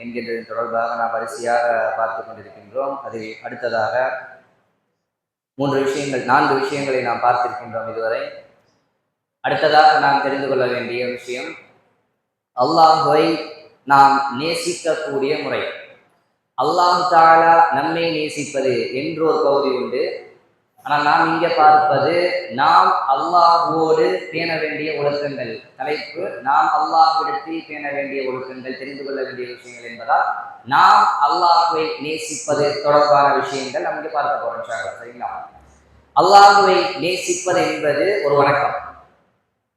என்கின்றது தொடர்பாக நாம் வரிசையாக பார்த்து கொண்டிருக்கின்றோம். அதில் அடுத்ததாக 4 விஷயங்களை நாம் பார்த்திருக்கின்றோம் இதுவரை. அடுத்ததாக நாம் தெரிந்து கொள்ள வேண்டிய விஷயம், அல்லாஹ்வை நாம் நேசிக்கக்கூடிய முறை. அல்லாஹ் தஆலா நம்மை நேசிப்பது என்று ஒரு பகுதி உண்டு. ஆனால் நாம் இங்கே பார்ப்பது நாம் அல்லாஹ்வோடு பேண வேண்டிய ஒழுக்கங்கள். தலைப்பு நாம் அல்லாஹ்விடத்தில் பேண வேண்டிய ஒழுக்கங்கள், தெரிந்து கொள்ள வேண்டிய விஷயங்கள் என்பதால் நாம் அல்லாஹ்வை நேசிப்பது தொடர்பான விஷயங்கள் நாம் இங்கே பார்க்க போறோம். சரிங்களா? அல்லாஹ்வை நேசிப்பது என்பது ஒரு வணக்கம்.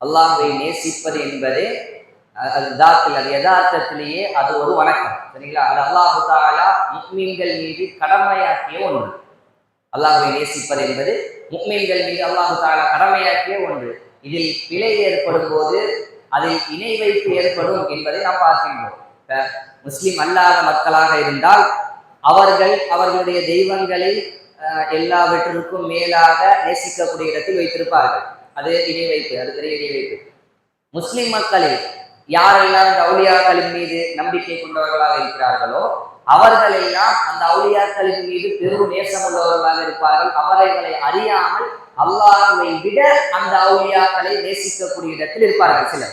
அல்லாஹ்வை நேசிப்பது என்பது அது யதார்த்தத்திலேயே அது ஒரு வணக்கம். சரிங்களா? அது அல்லாஹ் தஆலா முஃமின்கள் மீது கடமையாக்கிய ஒன்று. அல்லாஹ்வை நேசிப்பது என்பது முஃமின்கள் மீது அல்லாஹ் தஆலா கடமையாக்கிய ஒன்று. இதில் பிழை ஏற்படும் போது அதில் இணை வைப்பு ஏற்படும் என்பதை நாம் பார்க்கின்றோம். முஸ்லிம் அல்லாத மக்களாக இருந்தால் அவர்கள் அவர்களுடைய தெய்வங்களை எல்லாவற்றிற்கும் மேலாக நேசிக்கக்கூடிய இடத்தில் வைத்திருப்பார்கள். அது இணை வைப்பு, அது பெரிய இணை வைப்பு. முஸ்லிம் மக்களில் யாரெல்லாம் இந்த அவுலியாக்களின் மீது நம்பிக்கை கொண்டவர்களாக இருக்கிறார்களோ அவர்கள் எல்லாம் அந்த அவுலியாக்களின் மீது பெரும் நேசம் உள்ளவர்களாக இருப்பார்கள். அவர்களை அறியாமல் அல்லாஹ்வை விட அந்த அவுலியாக்களை நேசிக்கக்கூடிய இடத்தில் இருப்பார்கள்.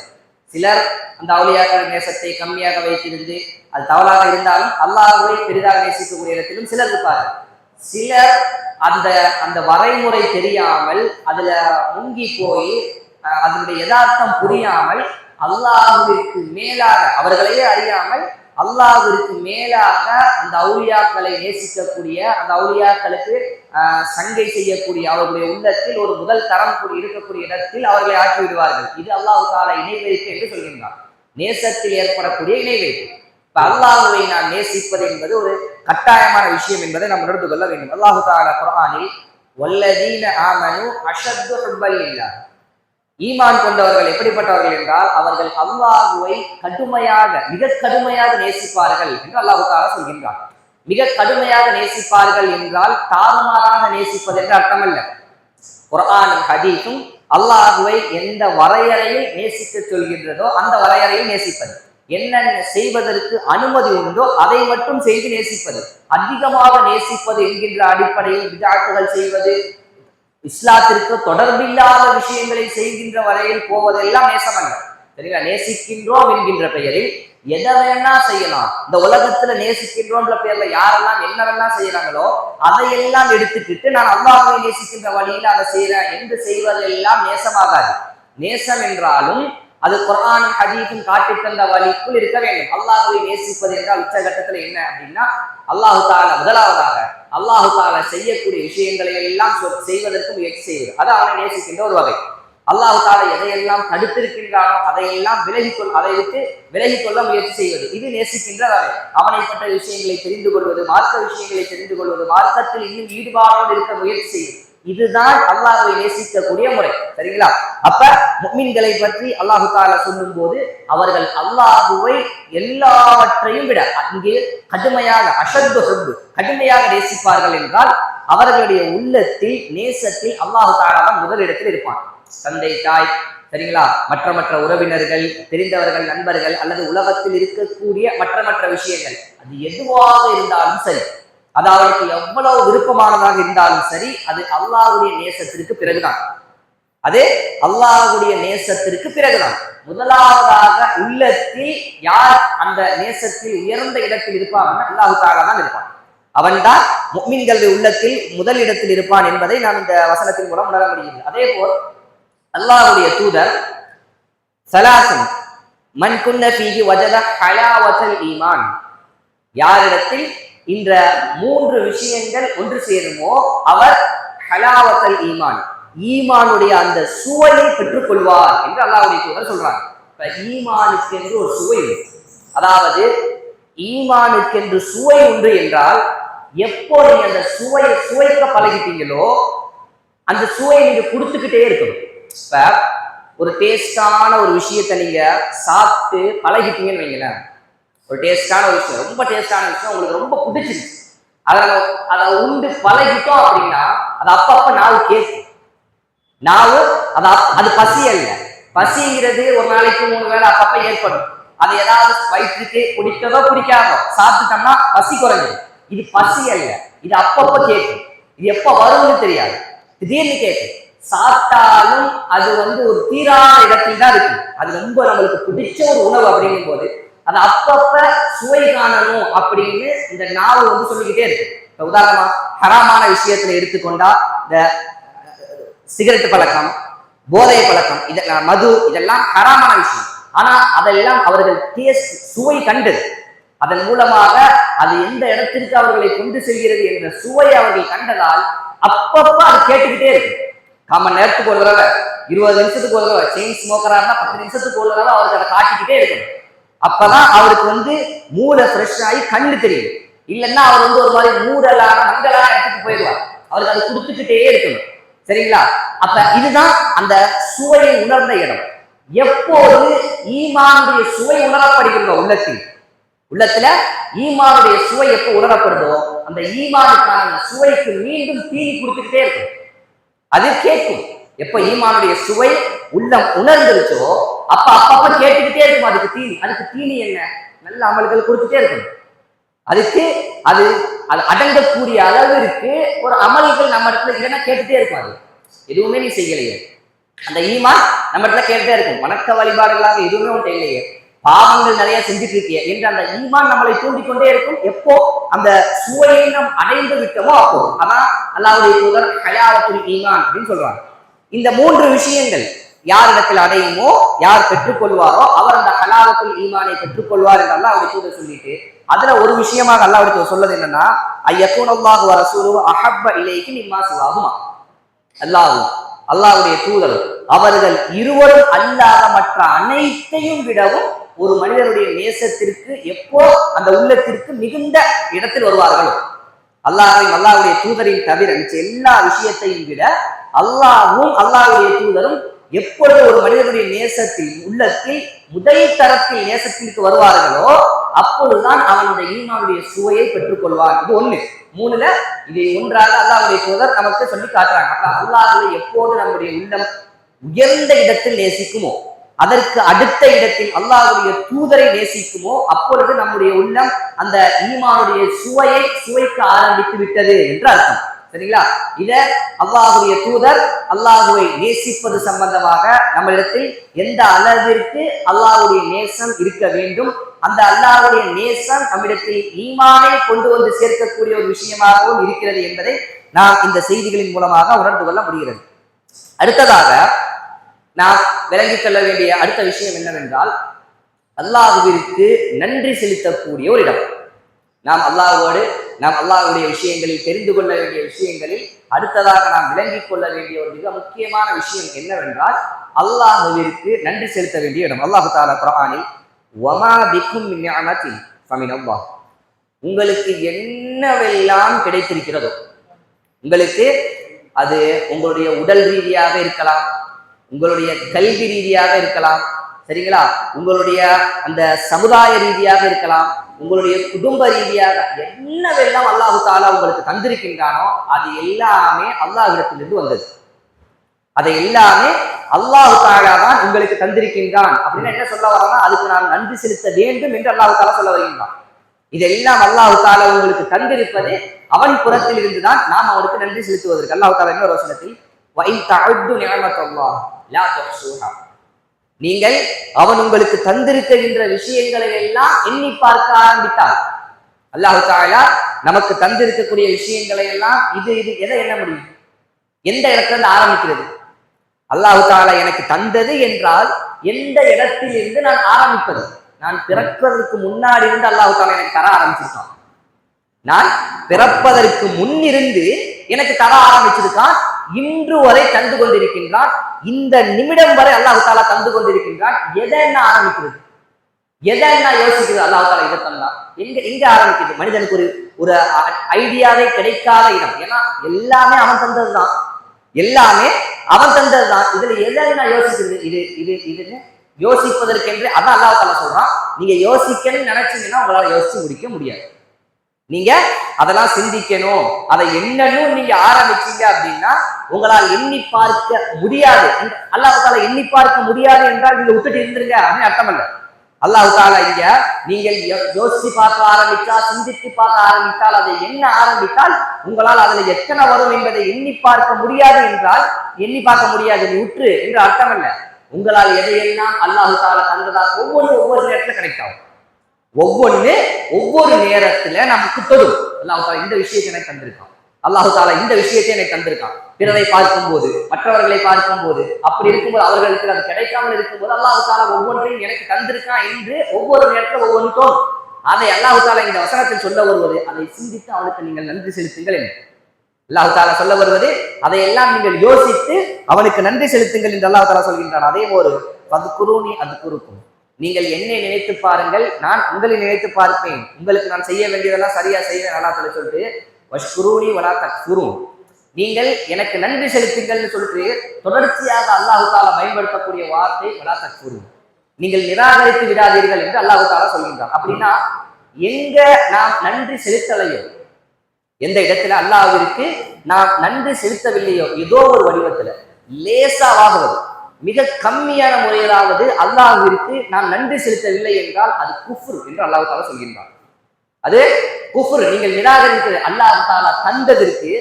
சிலர் அந்த அவுலியாக்களின் நேசத்தை கம்மியாக வைத்திருந்து அது தவறாக இருந்தாலும் அல்லாஹ்வை பெரிதாக நேசிக்கக்கூடிய இடத்திலும் சிலர் இருப்பார்கள். சிலர் அந்த வரைமுறை தெரியாமல் அதுல முங்கி போய் அதனுடைய யதார்த்தம் புரியாமல் அல்லாஹ்விற்கு மேலாக, அவர்களையே அறியாமல் அல்லாஹ்விற்கு மேலாக அந்த அவுலியாக்களை நேசிக்கக்கூடிய, அந்த அவுலியாக்களுக்கு சங்கை செய்யக்கூடிய, அவர்களுடைய உள்ளத்தில் ஒரு முதல் தரம் இருக்கக்கூடிய இடத்தில் அவர்களை ஆக்கி விடுவார்கள். இது அல்லாஹ் தஆலா இணை வைப்பு என்று சொல்கின்றார். நேசத்தில் ஏற்படக்கூடிய இணை வைப்பு. இப்ப அல்லாஹ்வை நாம் நேசிப்பது என்பது ஒரு கட்டாயமான விஷயம் என்பதை நாம் உணர்ந்து கொள்ள வேண்டும். அல்லாஹ் தஆலா குர்ஆனில் வல்லதீன ஆமனு அஷத்து ஹுப்பல் லில்லாஹ், ஈமான் கொண்டவர்கள் எப்படிப்பட்டவர்கள் என்றால் அவர்கள் அல்லாஹ்வை மிக கடுமையாக நேசிப்பார்கள் என்று அல்லாஹ் தஆலா சொல்கின்றார். மிக கடுமையாக நேசிப்பார்கள் என்றால் தாறுமாறாக நேசிப்பது என்று அர்த்தமல்ல. குர்ஆனும் ஹதீஸும் அல்லாஹ்வை எந்த வரையறையில் நேசிக்க சொல்கின்றதோ அந்த வரையறையில் நேசிப்பது, என்னென்ன செய்வதற்கு அனுமதி உண்டோ அதை மட்டும் செய்து நேசிப்பது, அதிகமாக நேசிப்பது என்கின்ற அடிப்படையில் பித்அத்துகள் செய்வது, இஸ்லாத்திற்கு தொடர்பில்லாத விஷயங்களை செய்கின்ற வரையில் போவதெல்லாம் நேசமல்ல. சரிங்களா? நேசிக்கின்றோம் என்கின்ற பெயரில் எதை வேணா செய்யலாம். இந்த உலகத்துல நேசிக்கின்றோம்ன்ற பெயர்ல யாரெல்லாம் என்னவெல்லாம் செய்யறாங்களோ அதையெல்லாம் எடுத்துக்கிட்டு நான் அல்லாஹ்வை நேசிக்கின்ற வழியில் அதை செய்யறேன் என்று செய்வதெல்லாம் நேசமாகாது. நேசம் என்றாலும் அது குர்ஆனும் ஹதீஸும் காட்டி தந்த வழிக்குள் இருக்க வேண்டும். அல்லாஹ்வை நேசிப்பது என்றால் உச்சகட்டத்தில் என்ன அப்படின்னா, அல்லாஹ் தஆலா முதலாவதாக அல்லாஹ் தஆலா செய்யக்கூடிய விஷயங்களை எல்லாம் செய்வதற்கு முயற்சி செய்வது, அது அவனை நேசிக்கின்ற ஒரு வகை. அல்லாஹ் தஆலா எதையெல்லாம் தடுத்திருக்கின்றானோ அதையெல்லாம் அதை விட்டு விலகிக்கொள்ள முயற்சி செய்வது, இது நேசிக்கின்ற வகை. அவனை பற்ற விஷயங்களை தெரிந்து கொள்வது, மார்க்க விஷயங்களை தெரிந்து கொள்வது, மார்க்கத்தில் இன்னும் ஈடுபாடோடு இருக்க முயற்சி செய்வது, இதுதான் அல்லாஹ்வை நேசிக்கக்கூடிய முறை. சரிங்களா? அப்ப முஃமின்களை பற்றி அல்லாஹ் தஆலா சொல்லும் போது அவர்கள் அல்லாஹ்வை எல்லாவற்றையும் விட அங்கே கடுமையாக கடுமையாக நேசிப்பார்கள் என்றால் அவர்களுடைய உள்ளத்தில் நேசத்தில் அல்லாஹ் தஆலா தான் முதலிடத்தில் இருப்பான். தந்தை, தாய், சரிங்களா, மற்ற உறவினர்கள், தெரிந்தவர்கள், நண்பர்கள் அல்லது உலகத்தில் இருக்கக்கூடிய மற்ற விஷயங்கள், அது எதுவாக இருந்தாலும் சரி, அது அவருக்கு எவ்வளவு விருப்பமானதாக இருந்தாலும் சரி, அது அல்லாஹ்வுடைய நேசத்திற்கு பிறகுதான். அதே அல்லாஹ்வுடைய நேசத்திற்கு பிறகுதான் முதலாவதாக உள்ளத்தில் யார் அந்த நேசத்தில் உயர்ந்த இடத்தில் இருப்பாங்கன்னா அல்லாஹ் தஆலா தான் இருப்பான். அவன்தான் முஃமின்களுடைய உள்ளத்தில் முதல் இடத்தில் இருப்பான் என்பதை நாம் இந்த வசனத்தின் மூலம் உணர முடிகிறது. அதே போல் அல்லாஹ்வுடைய தூதர் ஸலாஸன் மன் குன்ன ஃபீஹி வஜத ஹலாவத்தல் ஈமான், யாரிடத்தில் இந்த 3 விஷயங்கள் ஒன்று சேருமோ அவர் ஹலாவத்தல் ஈமான், ஈமானுடைய அந்த சுவையை பெற்றுக் கொள்வார் என்று அல்லாஹ்வுடைய தூதர் சொல்றாங்க. ஈமானுக்கு என்று ஒரு சுவை உண்டு. அதாவது ஈமானுக்கு என்று சுவை உண்டு என்றால் எப்போ நீங்க அந்த சுவையை சுவைக்க பழகிட்டீங்களோ அந்த சுவையை நீங்க கொடுத்துக்கிட்டே இருக்கணும். இப்ப ஒரு டேஸ்டான ஒரு விஷயத்தை நீங்க சாப்பிட்டு பழகிட்டீங்கன்னு வைங்களேன், ஒரு டேஸ்டான ஒரு விஷயம், ரொம்ப டேஸ்டான விஷயம் உங்களுக்கு ரொம்ப பிடிச்சிருச்சு, அதை உண்டு பழகிட்டோம் அப்படின்னா அது அப்பப்ப நாவு கேட்கும். நாவு அது பசி அல்ல. பசிங்கிறது ஒரு நாளைக்கு 3 வேளை அப்பப்ப ஏற்படும். அது ஏதாவது வயிற்றுக்கு பிடிக்கதோ பிடிக்காதோ சாப்பிட்டுட்டோம்னா பசி குறைஞ்சிடும். இது பசி அல்ல, இது அப்பப்ப கேட்கும். இது எப்ப வரும்னு தெரியாது, திடீர்னு கேட்கும். சாப்பிட்டாலும் அது ஒரு தீரான இடத்தில் தான் இருக்கு. அது ரொம்ப நம்மளுக்கு பிடிச்ச ஒரு உணவு அப்படிங்கும் போது அது அப்பப்ப சுவை காணணும் அப்படின்னு இந்த நாவு சொல்லிக்கிட்டே இருக்கு. இப்ப உதாரணமா ஹராமான விஷயத்துல எடுத்துக்கொண்டா இந்த சிகரெட் பழக்கம், போதை பழக்கம், மது, இதெல்லாம் ஹராமான விஷயம். ஆனா அதெல்லாம் அவர்கள் டேஸ்ட் சுவை கண்டது. அதன் மூலமாக அது எந்த இடத்திற்கு அவர்களை கொண்டு செல்கிறது என்ற சுவையை அவர்கள் கண்டதால் அப்பப்ப அது கேட்டுக்கிட்டே இருக்கு. காமன் நேரத்துக்கு ஒரு தடவை, 20 நிமிஷத்துக்கு ஒரு தடவை, செயின் ஸ்மோக்கரா இருந்தா 10 நிமிஷத்துக்கு ஒரு தடவை அவருக்கு அதை காட்டிக்கிட்டே இருக்கணும். அப்பதான் அவருக்கு மூளை ஃப்ரெஷ் ஆகி கண்ணு தெரியும். இல்லைன்னா அவர் ஒரு மாதிரி மூடலான மங்கலான இடத்துக்கு போயிடுவார். அவருக்கு அதை கொடுத்துக்கிட்டே இருக்கணும். சரிங்களா? அப்ப இதுதான் அந்த சுவையை உணர்ந்த இடம். எப்போது ஈமானுடைய சுவை உணரப்படுகிறதோ உள்ளத்துல ஈமானுடைய சுவை எப்போ உணரப்படுதோ அந்த ஈமானுக்கான சுவைக்கு மீண்டும் தீனி கொடுத்துக்கிட்டே இருக்கும். அது கேட்கும். எப்ப ஈமானுடைய சுவை உள்ளம் உணர்ந்துருச்சோ அப்பப்ப கேட்டுக்கிட்டே இருக்கும். அதுக்கு தீனி என்ன? நல்ல அமல்கள் கொடுத்துட்டே இருக்கணும். அதுக்கு அது அடங்கக்கூடிய அளவிற்கு ஒரு அமல்கள் நம்ம இடத்துல இல்லைன்னா கேட்டுட்டே இருக்கும். எதுவுமே நீ செய்யலையே, அந்த ஈமான் நம்ம இடத்துல கேட்டுட்டே இருக்கும். வணக்க வழிபாடுகளாக எதுவுமே ஒன்று இல்லையே, பாவங்கள் நிறைய செஞ்சுட்டு இருக்கிய என்று அந்த ஈமான் நம்மளை தூண்டிக்கொண்டே இருக்கும். எப்போ அந்த சுவையை நாம் அடைந்து விட்டோமோ அப்போ. அதான் அல்லாஹ்வுடைய தூதர் ஹலாவத்துல் ஈமான் அப்படின்னு சொல்றாங்க. இந்த 3 விஷயங்கள் யாரிடத்தில் அடையுமோ, யார் பெற்றுக்கொள்வாரோ அவர் அந்த ஹலாவத்துல் ஈமானை பெற்றுக்கொள்வார் என்று அல்லாஹ்வுடைய தூதர் சொல்லிட்டு அதுல ஒரு விஷயமாக அல்லாஹ்வுடைய தூதர் சொல்றது என்னன்னா, ஐயக்கூனல்லாஹு வ ரசூலுஹு அஹப்ப இலைஹி மிம்மா சிவாஹுமா. அல்லாஹ்வுடைய தூதர் அவர்கள் இருவரும் அல்லாத மற்ற அனைத்தையும் விடவும் ஒரு மனிதனுடைய நேசத்திற்கு எப்போ அந்த உள்ளத்திற்கு மிகுந்த இடத்தில் வருவார்களோ, அல்லாஹ்வுடைய தூதரின் தவிர எல்லா விஷயத்தையும் விட அல்லாஹ்வும் அல்லாஹ்வுடைய தூதரும் எப்பொழுது ஒரு மனிதனுடைய நேசத்தில் உள்ளத்தில் முதல் தரத்தில் நேசத்திற்கு வருவார்களோ அப்பொழுதுதான் அவனுடைய ஈமானுடைய சுவையை பெற்றுக்கொள்வான். இது 1. 3ல இது ஒன்றாக அல்லாஹ்வுடைய தூதர் நமக்கு சொல்லி காட்டுறாங்க. அல்லாஹ்வை எப்போது நம்முடைய உள்ளம் உயர்ந்த இடத்தில் நேசிக்குமோ, அதற்கு அடுத்த இடத்தில் அல்லாஹ்வுடைய தூதரை நேசிக்குமோ அப்பொழுது நம்முடைய உள்ளம் அந்த ஈமானுடைய சுவையை சுவைக்க ஆரம்பித்து விட்டது என்று அர்த்தம். சரிங்களா? இத அல்லாஹ்வுடைய தூதர் அல்லாஹ்வை நேசிப்பது சம்பந்தமாக நம்மளிடத்தில் எந்த அளவிற்கு அல்லாஹ்வுடைய நேசம் இருக்க வேண்டும், அந்த அல்லாஹ்வுடைய நேசம் நம்மிடத்தில் ஈமானை கொண்டு வந்து சேர்க்கக்கூடிய ஒரு விஷயமாகவும் இருக்கிறது என்பதை நாம் இந்த செய்திகளின் மூலமாக உணர்ந்து கொள்ள முடிகிறது. அடுத்ததாக நாம் விளங்கிக் கொள்ள வேண்டிய அடுத்த விஷயம் என்னவென்றால், அல்லாஹ்விற்கு நன்றி செலுத்தக்கூடிய ஒரு இடம். நாம் அல்லாஹ்வுடைய விஷயங்களில் தெரிந்து கொள்ள வேண்டிய விஷயங்களில் அடுத்ததாக நாம் விளங்கிக் கொள்ள வேண்டிய ஒரு மிக முக்கியமான விஷயம் என்னவென்றால் அல்லாஹ்விற்கு நன்றி செலுத்த வேண்டிய இடம். அல்லாஹ் தஆலா குர்ஆனில் வமா பிக்கும் மின் நிஅமத்தின் ஃபமினல்லாஹ், உங்களுக்கு என்னவெல்லாம் கிடைத்திருக்கிறதோ, உங்களுக்கு அது உங்களுடைய உடல் ரீதியாக இருக்கலாம், உங்களுடைய கல்வி ரீதியாக இருக்கலாம், சரிங்களா, உங்களுடைய அந்த சமுதாய ரீதியாக இருக்கலாம், உங்களுடைய குடும்ப ரீதியாக என்னவெல்லாம் அல்லாஹ் தஆலா உங்களுக்கு தந்திருக்கின்றானோ அது எல்லாமே அல்லாஹ்விடத்திலிருந்து வந்தது. அதை எல்லாமே அல்லாஹ் தஆலா தான் உங்களுக்கு தந்திருக்கின்றான் அப்படின்னு என்ன சொல்ல வரோம்னா, அதுக்கு நாம் நன்றி செலுத்த வேண்டும் என்று அல்லாஹ் தஆலா சொல்ல வருகின்றான். இதெல்லாம் அல்லாஹ் தஆலா உங்களுக்கு தந்திருப்பது அவன் புறத்தில் இருந்துதான் நாம் அவனுக்கு நன்றி செலுத்துவதற்கு. அல்லாஹ் தஆலா இன்னொரு வசனத்தில் வஇன் தஅது நிஅமத்தல்லாஹ் லா துஹ்ஸூஹா, நீங்கள் அவன் உங்களுக்கு தந்திருக்கின்ற விஷயங்களை எல்லாம் எண்ணி பார்க்க ஆரம்பித்தால், அல்லாஹ் தஆலா நமக்கு தந்திருக்கக்கூடிய விஷயங்களை எல்லாம் இது எதை எண்ண முடியும்? எந்த இடத்துல இருந்து ஆரம்பிக்கிறது? அல்லாஹ் தஆலா எனக்கு தந்தது என்றால் எந்த இடத்தில் இருந்து நான் ஆரம்பிப்பது? நான் பிறப்பதற்கு முன்னாடி இருந்து அல்லாஹ் தஆலா எனக்கு தர ஆரம்பிச்சிருக்கான். நான் பிறப்பதற்கு முன்னிருந்து எனக்கு தர ஆரம்பிச்சிருக்கான். இன்று வரை தந்து கொண்டிருக்கின்றான். இந்த நிமிடம் வரை அல்லாஹ் தஆலா தந்து கொண்டிருக்கின்றான். எதை என்ன ஆரம்பிக்கிறது? எதை என்ன யோசிக்கிறது? அல்லாஹ் தஆலா இதை தந்தான். எங்க ஆரம்பிக்கிறது? மனிதனுக்கு ஒரு ஐடியாவே கிடைக்காத இடம். ஏன்னா எல்லாமே அவன் தந்ததுதான், எல்லாமே அவன் தந்ததுதான். இதுல எதை என்ன யோசிக்கிறது? இதுன்னு யோசிப்பதற்கென்று அதான் அல்லாஹ் தஆலா சொல்றான். நீங்க யோசிக்கணும்னு நினைச்சீங்கன்னா உங்களால யோசிச்சு முடிக்க முடியாது. நீங்க அதெல்லாம் சிந்திக்கணும், அதை எண்ணணும் நீங்க ஆரம்பிச்சீங்க அப்படின்னா உங்களால் எண்ணி பார்க்க முடியாது. அல்லாஹ் தஆலா எண்ணி பார்க்க முடியாது என்றால் நீங்க விட்டுட்டு இருந்துருங்க அப்படின்னு அர்த்தம் அல்ல. அல்லாஹ் தாலா இங்க நீங்கள் யோசிச்சு பார்க்க ஆரம்பித்தால், சிந்தித்து பார்க்க ஆரம்பித்தால், அதை எண்ண ஆரம்பித்தால் உங்களால் அதில் எத்தனை வரும் என்பதை எண்ணி பார்க்க முடியாது என்றால், எண்ணி பார்க்க முடியாது உற்று என்று அர்த்தம் அல்ல. உங்களால் எதையெல்லாம் அல்லாஹ் தாலா தந்ததால் ஒவ்வொரு நேரத்துல கிடைக்கும். ஒவ்வொரு நேரத்துல நமக்கு தொடும். அல்லாஹ் தாலா இந்த விஷயத்தை எனக்கு தந்திருக்கான், அல்லாஹு தாலா இந்த விஷயத்தை எனக்கு தந்திருக்கான். பிறரை பார்க்கும் போது, மற்றவர்களை பார்க்கும் போது, அப்படி இருக்கும்போது அவர்களுக்கு அது கிடைக்காமல் இருக்கும்போது அல்லாஹு தாலா ஒவ்வொன்றையும் எனக்கு தந்திருக்கான் என்று ஒவ்வொரு நேரத்தில் ஒவ்வொன்று தோணும். அதை அல்லாஹு தாலா இந்த வசனத்தில் சொல்ல வருவது, அதை சிந்தித்து அவனுக்கு நீங்கள் நன்றி செலுத்துங்கள் என்று அல்லாஹு தாலா சொல்ல வருவது, அதையெல்லாம் நீங்கள் யோசித்து அவனுக்கு நன்றி செலுத்துங்கள் என்று அல்லாஹு தாலா சொல்கின்றான். அதே ஒரு பதுக்குருனி அது குறுக்கும், நீங்கள் என்னை நினைத்து பாருங்கள், நான் உங்களை நினைத்து பார்ப்பேன், உங்களுக்கு நான் செய்ய வேண்டியதெல்லாம் சரியா செய்வேன். அல்லா தாலா சொல்லிட்டு வஷ்குரூனி வலா தக்ஃபுரூன், நீங்கள் எனக்கு நன்றி செலுத்துங்கள்னு சொல்லிட்டு தொடர்ச்சியாக அல்லாஹு தாலா பயன்படுத்தக்கூடிய வார்த்தை வலா தக்ஃபுரூன், நீங்கள் நிராகரித்து விடாதீர்கள் என்று அல்லாஹு தாலா சொல்கின்றார். அப்படின்னா எங்க நாம் நன்றி செலுத்தலையோ, எந்த இடத்துல அல்லாஹ்விற்கு நாம் நன்றி செலுத்தவில்லையோ, ஏதோ ஒரு வடிவத்துல லேசாவது மிக கம்மியான முறையிலாவது அல்லாஹ்விற்கு நாம் நன்றி செலுத்தவில்லை என்றால் அது குஃப்ர் என்று அல்லாஹ் தாலா சொல்கின்றார். அது குஃப்ர். நீங்கள் நிராகரித்து அல்லாஹ் தாலா தந்ததற்கு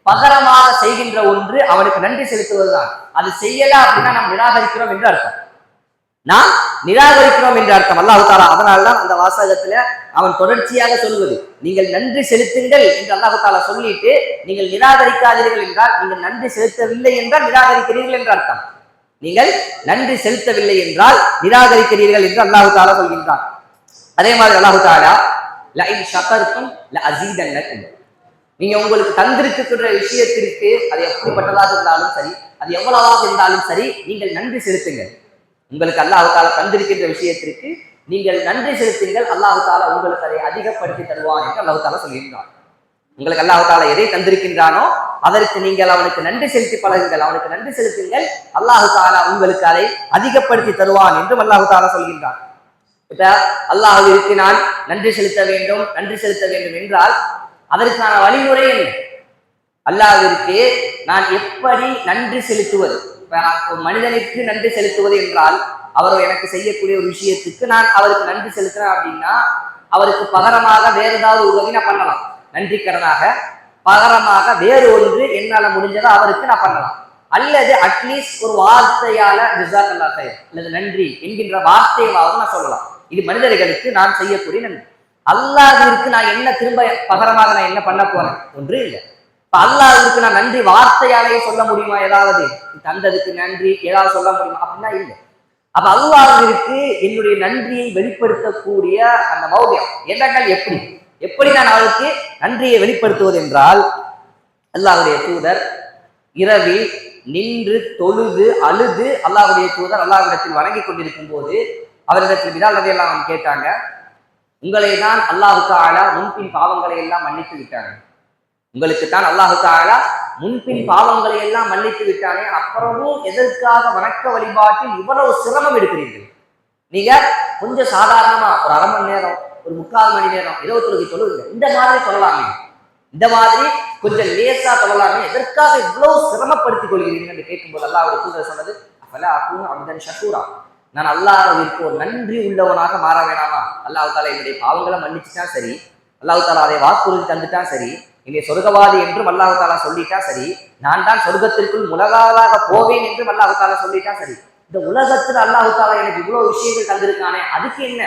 பகரமாக செய்கின்ற ஒன்று அவனுக்கு நன்றி செலுத்துவதுதான். அது செய்யல அப்படின்னா நாம் நிராகரிக்கிறோம் என்று அர்த்தம், நாம் நிராகரிக்கிறோம் என்று அர்த்தம். அல்லாஹ் தாலா அதனால்தான் அந்த வாசகத்துல அவன் தொடர்ச்சியாக சொல்வது, நீங்கள் நன்றி செலுத்துங்கள் என்று அல்லாஹ் தாலா சொல்லிட்டு நீங்கள் நிராகரிக்காதீர்கள் என்றால், நீங்கள் நன்றி செலுத்தவில்லை என்றால் நிராகரிக்கிறீர்கள் என்று அர்த்தம். நீங்கள் நன்றி செலுத்தவில்லை என்றால் நிராகரிக்கிறீர்கள் என்று அல்லாஹ் தாலா சொல்கின்றான். அதே மாதிரி அல்லாஹ் தாலா லஇன் ஷகர்தும் லஅஸீதன்னகும், நீங்க உங்களுக்கு தந்திருக்கின்ற விஷயத்திற்கு அது எப்படிப்பட்டதாக இருந்தாலும் சரி, அது எவ்வளவாக இருந்தாலும் சரி, நீங்கள் நன்றி செலுத்துங்கள். உங்களுக்கு அல்லாஹ் தாலா தந்திருக்கின்ற விஷயத்திற்கு நீங்கள் நன்றி செலுத்துங்கள், அல்லாஹ் தாலா உங்களுக்கு அதை அதிகப்படுத்தி தருவான் என்று அல்லாஹ் தாலா சொல்கின்றான். உங்களுக்கு அல்லாஹ் தாலா எதை தந்திருக்கின்றானோ அதற்கு நீங்கள் அவனுக்கு நன்றி செலுத்தி பழகுங்கள், அவனுக்கு நன்றி செலுத்துங்கள், அல்லாஹ் தாலா உங்களுக்கு அதை அதிகப்படுத்தி தருவான் என்றும் அல்லாஹ் தாலா சொல்கின்றான். இப்ப அல்லாஹ்விற்கு நான் நன்றி செலுத்த வேண்டும் என்றால் அதற்கான வழிமுறை என்ன? அல்லாஹ்விற்கு நான் எப்படி நன்றி செலுத்துவது? மனிதனுக்கு நன்றி செலுத்துவது என்றால், அவர் எனக்கு செய்யக்கூடிய ஒரு விஷயத்துக்கு நான் அவருக்கு நன்றி செலுத்துறேன் அப்படின்னா, அவருக்கு பகரமாக வேற ஏதாவது உதவி நான் பண்ணலாம். நன்றிக்கடனாக பகரமாக வேறு ஒன்று என்னால முடிஞ்சதா அவருக்கு நான் பண்ணலாம். அல்லது அட்லீஸ்ட் ஒரு வார்த்தையால ஜஸாக்கல்லாஹ் கைர் அல்லது நன்றி என்கின்ற வார்த்தையாவது நான் சொல்லலாம். இது மனிதர்களுக்கு நான் செய்யக்கூடிய நன்றி. அல்லாஹ்விற்கு நான் என்ன திரும்ப பகரமாக நான் என்ன பண்ண போறேன்? ஒன்று இல்லை. இப்ப அல்லாஹ்விற்கு நான் நன்றி வார்த்தையாலேயே சொல்ல முடியுமா? ஏதாவது தந்ததுக்கு நன்றி ஏதாவது சொல்ல முடியுமா? அப்படின்னா இல்லை. அப்ப அல்லாஹ்விற்கு என்னுடைய நன்றியை வெளிப்படுத்தக்கூடிய அந்த மௌலியம் என்னங்கள் எப்படி நான் அவருக்கு நன்றியை வெளிப்படுத்துவது என்றால், அல்லாஹ்வுடைய தூதர் இரவில் நின்று தொழுது அழுது அல்லாஹ்வுடைய தூதர் அல்லாஹ்விடத்தில் வணங்கி கொண்டிருக்கும் போது அவரிடத்தில் பிலால் ரலியல்லாஹு அன்ஹு கேட்டாங்க, உங்களை தான் அல்லாஹ் தஆலா முன்பின் பாவங்களை எல்லாம் மன்னித்து விட்டாங்க, உங்களுக்கு தான் அல்லாஹ் தஆலா முன்பின் பாவங்களை எல்லாம் மன்னித்து விட்டானே, அப்புறமும் எதற்காக வணக்க வழிபாட்டில் இவ்வளவு சிரமம் எடுக்கிறீர்கள்? நீங்க கொஞ்சம் சாதாரணமா ஒரு அரை மணி நேரம், ஒரு 3/4 மணி நேரம் ஏதோ தொழுங்க, இந்த மாதிரி சொல்லலாமே, இந்த மாதிரி கொஞ்சம் லேசா சொல்லலாமே, எதற்காக இவ்வளவு சிரமப்படுத்திக் கொள்கிறீர்கள் என்று கேட்கும்போது அல்லாஹ்வுடைய தூதர் சொன்னது, அஃபலா அகூனு அப்தன் ஷகூரா, நான் அல்லாஹ்விற்கு ஒரு நன்றி உள்ளவனாக மாற வேணாமா? அல்லாஹ் தாலா என்னுடைய பாவங்களை மன்னிச்சுட்டா சரி, அல்லாஹ் தாலா அதை வாக்குறுதி தந்துட்டா சரி, என்னுடைய சொர்க்கவாதி என்றும் அல்லாஹ் தாலா சொல்லிட்டா சரி, நான் தான் சொர்க்கத்திற்குள் முதலாவதாக போவேன் என்றும் அல்லாஹ் தாலா சொல்லிட்டா சரி, இந்த உலகத்துல அல்லாஹ் தாலா எனக்கு இவ்வளவு விஷயங்கள் தந்திருக்கானே, அதுக்கு என்ன?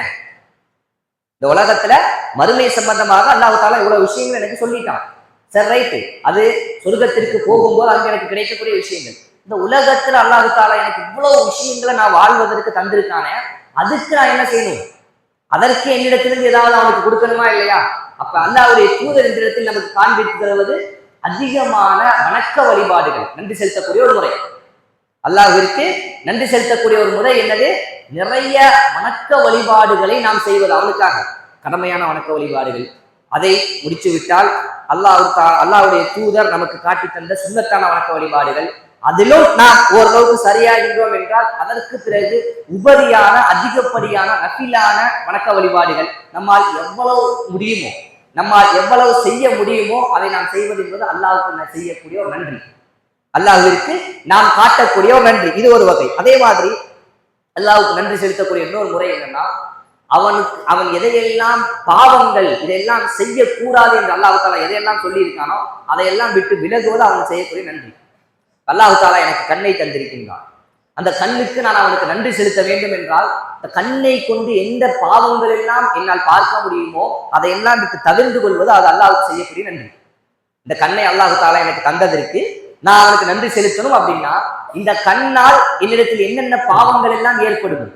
இந்த உலகத்துல மறுமை சம்பந்தமாக அல்லாஹ் தாலா இவ்வளவு விஷயங்கள் எனக்கு சொல்லிட்டான், சரி ரைட்டு, அது சொர்க்கத்திற்கு போகும்போது அங்க எனக்கு கிடைக்கக்கூடிய விஷயங்கள். இந்த உலகத்துல அல்லாஹ் தாலா எனக்கு இவ்வளவு விஷயங்களை நான் வாழ்வதற்கு தந்திருக்கானே, அதுக்கு நான் என்ன செய்யணும்? அதற்கு என்னிடத்திலிருந்து ஏதாவது அவனுக்கு கொடுக்கணுமா இல்லையா? அப்ப அல்லாஹ்வுடைய தூதர் இந்த இடத்தில் நமக்கு காண்பித்து தருவது அதிகமான வணக்க வழிபாடுகள், நன்றி செலுத்தக்கூடிய ஒரு முறை. அல்லாஹ்விற்கு நன்றி செலுத்தக்கூடிய ஒரு முறை என்னது? நிறைய வணக்க வழிபாடுகளை நாம் செய்வது, அவனுக்காக கடமையான வணக்க வழிபாடுகள். அதை முடிச்சு விட்டால் அல்லாஹ்வுடைய தூதர் நமக்கு காட்டி தந்த சுன்னத்தான வணக்க வழிபாடுகள், அதிலும் நாம் ஓரளவுக்கு சரியாகின்றோம் என்றால் அதற்கு பிறகு உபரியான அதிகப்படியான நஃபிலான வணக்க வழிபாடுகள் நம்மால் எவ்வளவு முடியுமோ, நம்மால் எவ்வளவு செய்ய முடியுமோ அதை நாம் செய்வது என்பது அல்லாஹ்வுக்கு செய்யக்கூடிய ஒரு நன்றி, அல்லாஹ்விற்கு நாம் காட்டக்கூடிய ஒரு நன்றி. இது ஒரு வகை. அதே மாதிரி அல்லாஹ்வுக்கு நன்றி செலுத்தக்கூடிய இன்னொரு முறை என்னன்னா, அவன் எதையெல்லாம் பாவங்கள் இதையெல்லாம் செய்யக்கூடாது என்று அல்லாஹ் தாலா எதையெல்லாம் சொல்லி இருக்கானோ அதையெல்லாம் விட்டு விலகுவது அவன் செய்யக்கூடிய நன்றி. அல்லாஹ் தாலா எனக்கு கண்ணை தந்திருக்கின்றான், அந்த கண்ணுக்கு நான் அவனுக்கு நன்றி செலுத்த வேண்டும் என்றால் அந்த கண்ணை கொண்டு எந்த பாவங்கள் எல்லாம் என்னால் பார்க்க முடியுமோ அதையெல்லாம் விட்டு தவிர்த்து கொள்வது அது அல்லாஹ்வுக்கு செய்யக்கூடிய நன்றி. இந்த கண்ணை அல்லாஹ் தாலா எனக்கு தந்ததற்கு நான் அவனுக்கு நன்றி செலுத்தணும் அப்படின்னா இந்த கண்ணால் என்னிடத்தில் என்னென்ன பாவங்கள் எல்லாம் ஏற்படுது,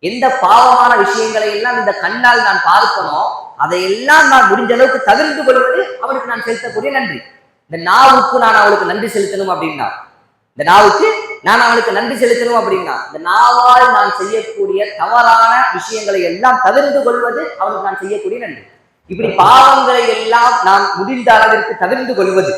எந்த பாவமான விஷயங்களை எல்லாம் இந்த கண்ணால் நான் பார்க்கணும் அதையெல்லாம் நான் முடிஞ்ச அளவுக்கு தவிர்த்து கொள்வது அவனுக்கு நான் செலுத்தக்கூடிய நன்றி. இந்த நாவுக்கு நான் அவளுக்கு நன்றி செலுத்தணும் அப்படின்னா இந்த நாவுக்கு நான் அவனுக்கு நன்றி செலுத்தணும் அப்படின்னா இந்த நாவால் நான் செய்யக்கூடிய தவறான விஷயங்களை எல்லாம் தவிர்த்து கொள்வது அவனுக்கு நான் செய்யக்கூடிய நன்றி. இப்படி பாவங்களை எல்லாம் நாம் முடிந்த அளவிற்கு தவிர்த்து கொள்வது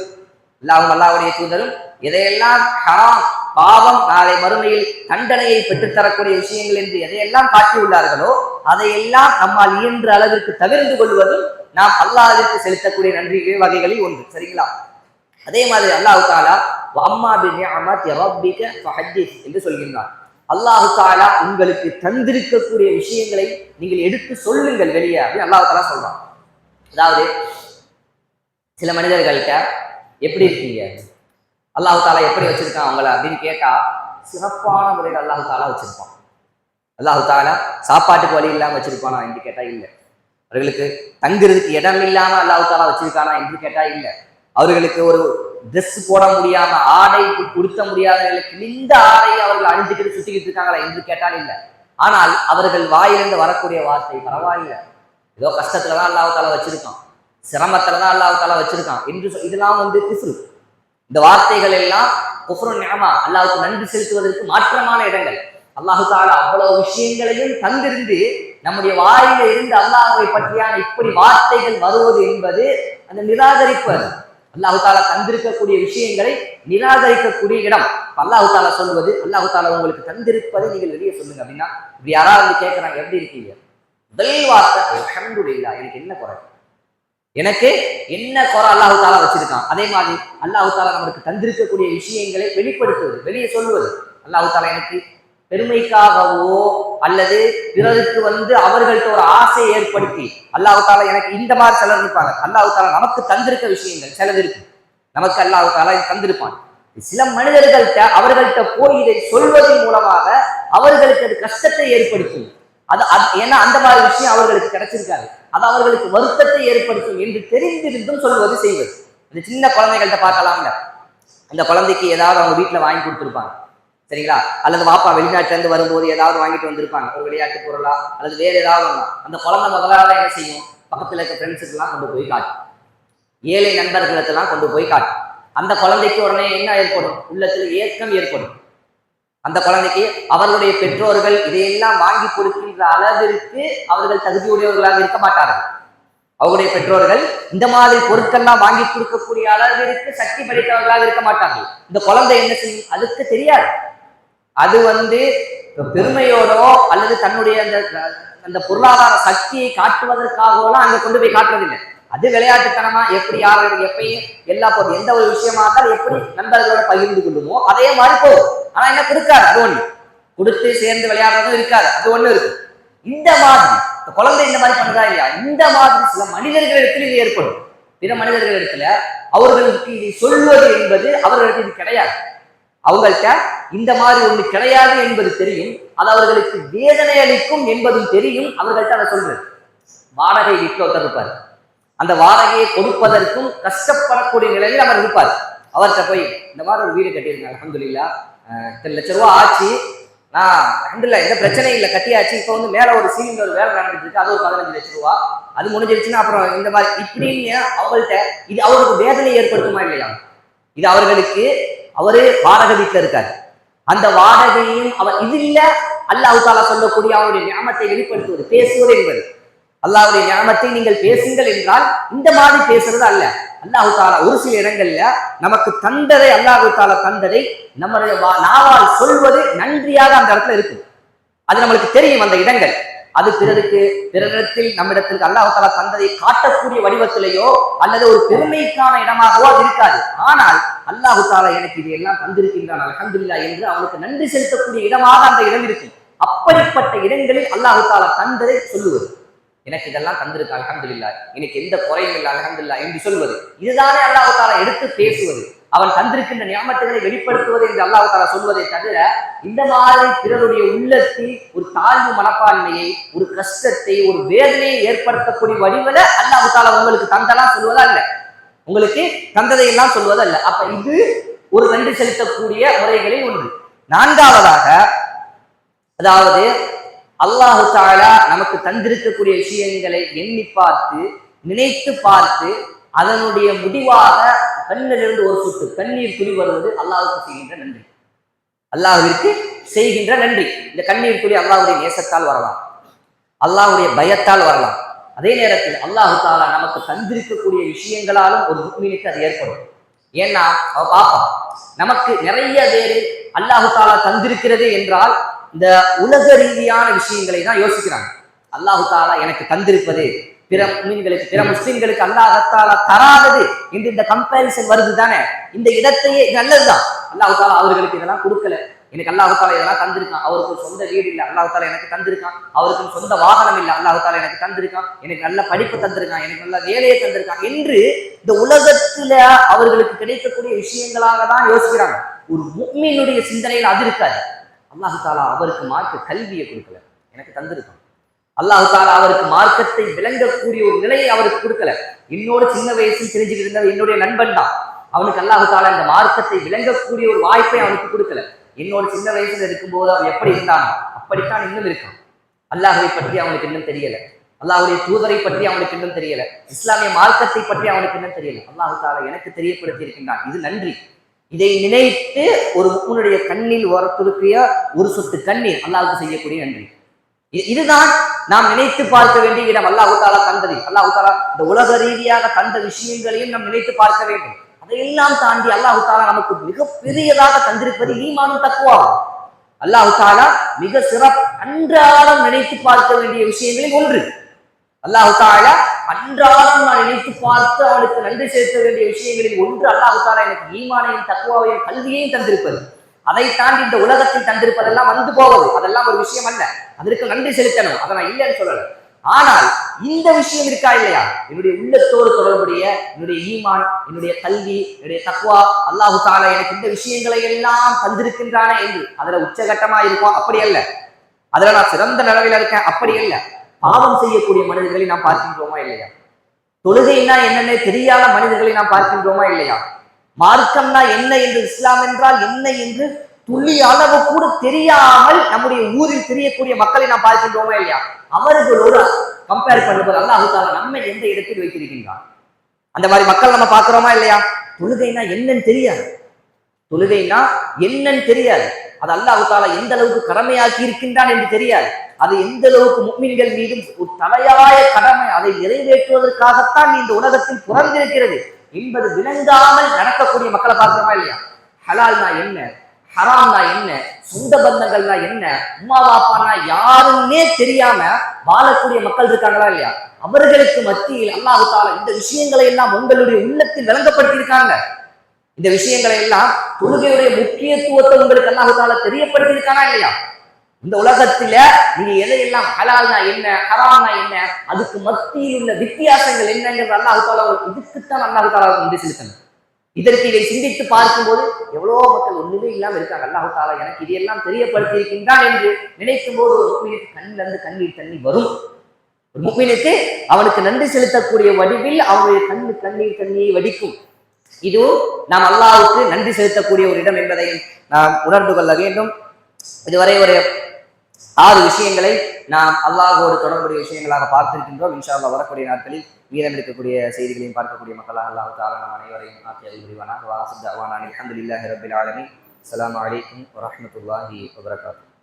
அல்லாஹ்வுடைய தூதரும் எதையெல்லாம் ஹராம் பாவம் நாளை மறுமையில் தண்டனையை பெற்றுத்தரக்கூடிய விஷயங்கள் என்று எதையெல்லாம் காட்டியுள்ளார்களோ அதையெல்லாம் நம்மால் இயன்ற அளவிற்கு தவிர்த்து கொள்வதும் நாம் அல்லாஹ்விற்கு செலுத்தக்கூடிய நன்றி வகைகளில் ஒன்று. சரிங்களா? அதே மாதிரி அல்லாஹ் தாலா அம்மா பிநிஅமத்தி ரப்பிக ஃபஹத்திஸ் என்று சொல்கின்றார். அல்லாஹ் தாலா உங்களுக்கு தந்திருக்கக்கூடிய விஷயங்களை நீங்கள் எடுத்து சொல்லுங்கள் வெளியே அப்படின்னு அல்லாஹ் தாலா சொல்றான். அதாவது சில மனிதர்கள்ட்ட எப்படி இருக்கீங்க, அல்லாஹ் தாலா எப்படி வச்சிருக்கான் அவங்கள அப்படின்னு கேட்டா சிறப்பான முறையில் அல்லாஹ் தாலா வச்சிருப்பான். அல்லாஹ் தாலா சாப்பாட்டுக்கு வழி இல்லாம வச்சிருப்பானா என்று கேட்டா இல்லை. அவர்களுக்கு தங்குறதுக்கு இடம் இல்லாம அல்லாஹ் தாலா வச்சிருக்கானா என்று கேட்டா இல்லை. அவர்களுக்கு ஒரு ட்ரெஸ் போட முடியாம ஆடை கொடுத்த முடியாதவர்களுக்கு இந்த ஆடையை அவர்கள் அணிஞ்சுக்கிட்டு சுத்திக்கிட்டு இருக்காங்களா என்று கேட்டால் இல்லை. ஆனால் அவர்கள் வாயிலிருந்து வரக்கூடிய வார்த்தை பரவாயில்லை, ஏதோ கஷ்டத்துலதான் அல்லாஹ் தாலா வச்சிருக்கான், சிரமத்துலதான் அல்லாஹ் தாலா வச்சிருக்கான் என்று இதெல்லாம் குஃப்ரு. இந்த வார்த்தைகள் எல்லாம் குஃப்ரு நிஅமா, அல்லாஹ்வுக்கு நன்றி செலுத்துவதற்கு மாற்றமான இடங்கள். அல்லாஹ் தாலா அவ்வளவு விஷயங்களையும் தந்திருந்து நம்முடைய வாயில இருந்து அல்லாஹ்வை பற்றியான இப்படி வார்த்தைகள் வருவது என்பது அந்த நிராகரிப்பது. அல்லாஹ் தாலா தந்திருக்கக்கூடிய விஷயங்களை நிராகரிக்கக்கூடிய இடம். அல்லாஹ் தாலா சொல்வது அல்லாஹ் தாலா உங்களுக்கு தந்திருப்பதை நீங்கள் வெளியே சொல்லுங்க அப்படின்னா இப்படி யாராவது கேட்கிறாங்க எப்படி இருக்கீங்க, முதல் வார்த்தை அல்ஹம்துலில்லாஹ், எனக்கு என்ன குறை, எனக்கு என்ன குறை அல்லாஹ் தாலா வச்சிருக்கான். அதே மாதிரி அல்லாஹ் தாலா நமக்கு தந்திருக்கக்கூடிய விஷயங்களை வெளிப்படுத்துவது, வெளியே சொல்வது. அல்லாஹ் தாலா எனக்கு பெருமைக்காகவோ அல்லது பிறருக்கு அவர்கள்ட்ட ஒரு ஆசையை ஏற்படுத்தி அல்லாஹ் தாலா எனக்கு இந்த மாதிரி சிலர் இருப்பாங்க. அல்லாஹ் தாலா நமக்கு தந்திருக்க விஷயங்கள் சிலது இருக்கு, நமக்கு அல்லாஹ் தாலா தந்திருப்பான். சில மனிதர்கள்ட்ட அவர்கள்ட்ட போய் இதை சொல்வதன் மூலமாக அவர்களுக்கு அது கஷ்டத்தை ஏற்படுத்தும். ஏன்னா அந்த மாதிரி விஷயம் அவர்களுக்கு கிடைச்சிருக்காது, அது அவர்களுக்கு வருத்தத்தை ஏற்படுத்தும் என்று தெரிந்திருந்தும் சொல்வது செய்வது. இந்த சின்ன குழந்தைகள்கிட்ட பார்க்கலாம்ல, அந்த குழந்தைக்கு ஏதாவது அவங்க வீட்டுல வாங்கி கொடுத்துருப்பாங்க, சரிங்களா? அல்லது வாப்பா வெளிநாட்டுல இருந்து வரும்போது ஏதாவது வாங்கிட்டு வந்திருப்பாங்க, ஒரு விளையாட்டு பொருளா அல்லது வேற ஏதாவது. அந்த குழந்தை முதலாக என்ன செய்யும், பக்கத்துல இருக்க ஃப்ரெண்ட்ஸுக்கு எல்லாம் கொண்டு போய் காட்டும், ஏழை நண்பர்களுக்கெல்லாம் கொண்டு போய் காட்டும். அந்த குழந்தைக்கு உடனே என்ன ஏற்படும், உள்ளத்துல ஏக்கம் ஏற்படும். அந்த குழந்தைக்கு அவர்களுடைய பெற்றோர்கள் இதையெல்லாம் வாங்கி கொடுக்கின்ற அளவிற்கு அவர்கள் தகுதியுடையவர்களாக இருக்க மாட்டார்கள். அவருடைய பெற்றோர்கள் இந்த மாதிரி பொருட்கள்லாம் வாங்கி கொடுக்கக்கூடிய அளவிற்கு சக்தி படைத்தவர்களாக இருக்க மாட்டார்கள். இந்த குழந்தை என்ன செய்யும், அதுக்கு தெரியாது. அது பெருமையோடோ அல்லது தன்னுடைய அந்த பொருளாதார சக்தியை காட்டுவதற்காகவோ அங்க கொண்டு போய் காட்டுறதில்லை. அது விளையாட்டுத்தனமா எப்படி யாரும் எப்பயும் எல்லா பொருள் எந்த ஒரு விஷயமா இருந்தாலும் எப்படி நண்பர்களோட பகிர்ந்து கொள்ளுமோ அதே மாதிரி போகும். ஆனா என்ன கொடுக்காது, அது ஒண்ணு கொடுத்து சேர்ந்து விளையாடுறதும் இருக்காது, அது ஒண்ணு இருக்கு. இந்த மாதிரி குழந்தை இந்த மாதிரி பண்ணுறா இல்லையா, இந்த மாதிரி சில மனிதர்களிடத்தில் இது ஏற்படும். பிற மனிதர்களிடத்துல அவர்களுக்கு இதை சொல்வது என்பது அவர்களுக்கு இது கிடையாது. அவங்கள்ட்ட இந்த மாதிரி ஒண்ணு கிடையாது என்பது தெரியும், அது அவர்களுக்கு வேதனை அளிக்கும் என்பதும் தெரியும். அவர்கள்ட்ட அதை சொல்றது. வாடகை வீட்டில் ஒருத்தர் இருப்பார், அந்த வாடகையை கொடுப்பதற்கும் கஷ்டப்படக்கூடிய நிலையில் அவர் இருப்பார். அவர்கிட்ட போய் இந்த மாதிரி ஒரு வீடு கட்டியிருக்காங்க, அல்ஹம்துலில்லாஹ் 10 லட்சம் ரூபா ஆச்சு, நான் அல்ஹம்துலில்லாஹ் எந்த பிரச்சனையும் இல்லை, கட்டியாச்சு. இப்போ மேல ஒரு சீலிங் ஒரு வேலை நடந்துட்டு இருக்கு, அது ஒரு 15 லட்சம் ரூபா, அது முடிஞ்சிருச்சுன்னா அப்புறம் இந்த மாதிரி இப்படின்னு அவங்கள்ட்ட இது அவருக்கு வேதனை ஏற்படுத்துமா இல்லையா? இது அவர்களுக்கு அவரு வாடகை வீட்டில் இருக்காரு, அந்த வாடகையும் அவர் இது இல்ல. அல்லாஹ் தாலா சொல்லக்கூடிய அவருடைய நியாமத்தை வெளிப்படுத்துவது பேசுவது என்பது. அல்லாஹ்வுடைய நியாமத்தை நீங்கள் பேசுங்கள் என்றால் இந்த மாதிரி பேசுறது அல்ல. அல்லாஹ் தாலா ஒரு சில இடங்கள்ல நமக்கு தந்ததை, அல்லாஹ் தாலா தந்ததை நம்முடைய நாவால் சொல்வது நன்றியாக அந்த இடத்துல இருக்கும். அது நம்மளுக்கு தெரியும் அந்த இடங்கள். அது பிறரிடத்தில் நம்மிடத்திற்கு அல்லாஹ் தாலா தந்ததை காட்டக்கூடிய வடிவத்திலேயோ அல்லது ஒரு பெருமைக்கான இடமாகவோ அது இருக்காது. ஆனால் அல்லாஹ் தாலா எனக்கு இது எல்லாம் தந்திருக்கின்றான் அல்ஹம்துலில்லாஹ் என்று அவனுக்கு நன்றி செலுத்தக்கூடிய இடமாக அந்த இடம் இருக்கும். அப்படிப்பட்ட இடங்களில் அல்லாஹ் தஆலா தந்ததை சொல்லுவது. எனக்கு இதெல்லாம் தந்திருக்க அல்ஹம்துலில்லாஹ், எனக்கு எந்த குறையும் இல்லை அல்ஹம்துலில்லாஹ் என்று சொல்வது, இதுதானே அல்லாஹ் தஆலா எடுத்து பேசுவது, அவன் தந்திருக்கின்ற நியமத்துகளை வெளிப்படுத்துவது என்று அல்லாஹ் தஆலா சொல்வதை தவிர, இந்த மாதிரி பிறருடைய உள்ளத்தில் ஒரு தாழ்வு மனப்பான்மையை, ஒரு கஷ்டத்தை, ஒரு வேதனையை ஏற்படுத்தக்கூடிய வடிவில அல்லாஹ் தஆலா உங்களுக்கு தந்தலாம் சொல்வதா இல்ல, உங்களுக்கு தந்ததை எல்லாம் சொல்வதல்ல. அப்ப இது ஒரு நன்றி செலுத்தக்கூடிய முறைகளில் ஒன்று. நான்காவதாக, அதாவது அல்லாஹு தஆலா நமக்கு தந்திருக்கக்கூடிய விஷயங்களை எண்ணி பார்த்து, நினைத்து பார்த்து, அதனுடைய முடிவாக கண்ணிலிருந்து ஒரு சொட்டு கண்ணீர் துளி வருவது அல்லாஹ்வுக்கு செய்கின்ற நன்றி. அல்லாஹ்விற்கு செய்கின்ற நன்றி. இந்த கண்ணீர் துளி அல்லாஹ்வுடைய நேசத்தால் வரலாம், அல்லாஹ்வுடைய பயத்தால் வரலாம். அதே நேரத்தில் அல்லாஹு தஆலா நமக்கு தந்திருக்கக்கூடிய விஷயங்களாலும் ஒரு முஃமினுக்கு அது ஏற்படும். ஏன்னா அவ பார்ப்பான், நமக்கு நிறைய பேரு அல்லாஹு தஆலா தந்திருக்கிறது என்றால் இந்த உலக ரீதியான விஷயங்களை தான் யோசிக்கிறாங்க. அல்லாஹு தஆலா எனக்கு தந்திருப்பது பிற முஸ்லிம்களுக்கு, பிற முஸ்லிம்களுக்கு அல்லாஹ் தஆலா தராதது என்று இந்த கம்பேரிசன் வருது தானே. இந்த இடத்தையே நல்லதுதான், அல்லாஹு தஆலா அவர்களுக்கு இதெல்லாம் கொடுக்கல, எனக்கு அல்லாஹு தஆலா இதெல்லாம் தந்திருக்கான், அவருக்கு சொந்த வீடு இல்லை அல்லாஹு தஆலா எனக்கு தந்திருக்கான், அவருக்கு சொந்த வாகனம் இல்லை அல்லாஹு தஆலா எனக்கு தந்திருக்கான், எனக்கு நல்ல படிப்பு தந்திருக்கான், எனக்கு நல்ல வேலையை தந்திருக்கான் என்று இந்த உலகத்துல அவர்களுக்கு கிடைக்கக்கூடிய விஷயங்களாக தான் யோசிக்கிறாங்க. ஒரு முஃமினுடைய சிந்தனையில் அது இருக்காது. அல்லாஹு தஆலா அவருக்கு மார்க்க கல்வியை கொடுக்கல, எனக்கு தந்திருக்கான். அல்லாஹு தஆலா அவருக்கு மார்க்கத்தை விளங்கக்கூடிய ஒரு நிலையை அவருக்கு கொடுக்கல. என்னோட சின்ன வயசில் தெரிஞ்சுக்கிட்டு இருந்த என்னுடைய நண்பன் தான், அவனுக்கு அல்லாஹு தஆலா இந்த மார்க்கத்தை விளங்கக்கூடிய ஒரு வாய்ப்பை அவனுக்கு கொடுக்கல. என்னோட சின்ன வயசுல இருக்கும்போது அவன் எப்படி இருந்தானோ அப்படித்தான் இன்னும் இருக்கான். அல்லாஹ்வை பற்றி அவனுக்கு இன்னும் தெரியல, அல்லாஹ்வுடைய தூதரை பற்றி அவனுக்கு இன்னும் தெரியல, இஸ்லாமிய மார்க்கத்தை பற்றி அவனுக்கு இன்னும் தெரியல. அல்லாஹு தஆலா எனக்கு தெரியப்படுத்தி இருக்கின்றான், இது நன்றி. இதை நினைத்து ஒரு முஃமினுடைய கண்ணில் வரத்துருக்கிய ஒரு சொட்டு கண்ணீர் அல்லாஹ்வுக்கு செய்யக்கூடிய நன்றி. இதுதான் நாம் நினைத்து பார்க்க வேண்டிய இடம். அல்லாஹு தஆலா தந்தது, அல்லாஹு தஆலா இந்த உலக ரீதியாக தந்த விஷயங்களையும் நாம் நினைத்து பார்க்க வேண்டும். அதையெல்லாம் தாண்டி அல்லாஹு தஆலா நமக்கு மிக பெரியதாக தந்திருப்பது ஈமானும் தக்வாவும். அல்லாஹு தஆலா மிக சிறப்பு அன்றாடம் நினைத்து பார்க்க வேண்டிய விஷயங்களில் ஒன்று. அல்லாஹு தஆலா அன்றாடம் நான் நினைத்து பார்த்து அவனுக்கு நன்றி செலுத்த வேண்டிய விஷயங்களில் ஒன்று அல்லாஹு தஆலா எனக்கு ஈமானையும் தக்வாவையும் கல்வியையும் தந்திருப்பது. அதை தாண்டி இந்த உலகத்தில் தந்திருப்பதெல்லாம் வந்து போவது, அதெல்லாம் ஒரு விஷயம் அல்ல, அதற்கு நன்றி செலுத்தணும், அதை நான் இல்லைன்னு சொல்லல. ஆனால் இந்த விஷயம் இருக்கா இல்லையா, என்னுடைய உள்ளத்தோடு தொடர்புடைய என்னுடைய ஈமான், என்னுடைய கல்வி, என்னுடைய தக்வா, அல்லாஹு தஆலா எனக்கு இந்த விஷயங்களை எல்லாம் தந்திருக்கின்றானே என்று அதுல உச்சகட்டமா இருக்கும், அப்படி அல்ல. அதுல நான் சிறந்த நிலவில் இருக்கேன், அப்படி அல்ல. பாவம் செய்யக்கூடிய மனிதர்களை நாம் பார்க்கின்றோமா இல்லையா, தொழுகைனா என்னன்னே தெரியாத மனிதர்களை நாம் பார்க்கின்றோமா இல்லையா, மார்க்கம்னா என்ன என்று, இஸ்லாம் என்றால் என்ன என்று துளி அளவு கூட தெரியாமல் நம்முடைய ஊரில் தெரியக்கூடிய மக்களை நாம் பார்க்கின்றோமா இல்லையா, அவர்களோடு கம்பேர் பண்ணும்போது அல்லாஹ் தஆலா நம்மை எந்த இடத்தில் வைத்திருக்கின்றான். அந்த மாதிரி மக்கள் நம்ம பார்க்கிறோமா இல்லையா. தொழுகைனா என்னன்னு தெரியாது, தொழுகைனா என்னன்னு தெரியாது, அது அல்லாஹ் தஆலா எந்த அளவுக்கு கடமையாக்கி இருக்கின்றான் என்று தெரியாது, அது எந்த அளவுக்கு முஃமின்கள் மீது ஒரு தலையாய கடமை, அதை நிறைவேற்றுவதற்காகத்தான் இந்த உலகத்தில் பிறந்திருக்கிறது என்பது விளங்காமல் நடக்கக்கூடிய மக்களை பார்க்கிறோமா இல்லையா. ஹலால்னா என்ன, ஹராம்னா என்ன, சொந்த பந்தங்கள்னா என்ன, உம்மா பாப்பானா யாருன்னே தெரியாம வாழக்கூடிய மக்கள் இருக்காங்களா இல்லையா. அவர்களுக்கு மத்தியில் அல்லாஹ் தஆலா இந்த விஷயங்களை எல்லாம் உங்களுடைய உள்ளத்தில் விளங்கப்படுத்தி இருக்காங்க. இந்த விஷயங்களை எல்லாம் தொழுகையுடைய முக்கியத்துவத்தை உங்களுக்கு அல்லாஹ் தஆலா தெரியப்படுத்தி இருக்கானா இல்லையா. இந்த உலகத்துல நீங்க எதையெல்லாம் ஹலால்னா என்ன, ஹராம்னா என்ன, அதுக்கு மத்தியில் உள்ள வித்தியாசங்கள் என்னங்கிறது அல்லாஹ் தஆலா இதுக்குத்தான் அல்லாஹ் தஆலா நன்றி செலுத்தணும். இதற்கு இதை சிந்தித்து பார்க்கும்போது எவ்வளோ மக்கள் ஒண்ணுமே இல்லாம இருக்காங்க, அல்லாஹ் தஆலா எனக்கு இதையெல்லாம் தெரியப்படுத்தி இருக்கின்றான் என்று நினைக்கும் போது ஒரு முஃமினுக்கு கண்ணில் இருந்து கண்ணீர் தண்ணி வரும். ஒரு முஃமினுக்கு அவனுக்கு நன்றி செலுத்தக்கூடிய வடிவில் அவனுடைய கண்ணீர் தண்ணியை வடிக்கும். இதுவும் நாம் அல்லாஹ்வுக்கு நன்றி செலுத்தக்கூடிய ஒரு இடம் என்பதை நாம் உணர்ந்து கொள்ள வேண்டும். இதுவரை ஒரு 6 விஷயங்களை நாம் அல்லாஹ்வோடு தொடர்புடைய விஷயங்களாக பார்த்திருக்கின்றோம். இன்ஷா அல்லாஹ் வரக்கூடிய நாட்களில் மீதம் இருக்கக்கூடிய செய்திகளையும் பார்க்கக்கூடிய மக்களாக அல்லாஹ் தஆலா நம் அனைவரையும் ஆக்கி அருள் புரிவானாக. வ ஆகிரு தஅவானா அல்ஹம்துலில்லாஹி ரப்பில் ஆலமீன். அஸ்ஸலாமு அலைக்கும் வ ரஹ்மத்துல்லாஹி வ பரகாத்துஹு.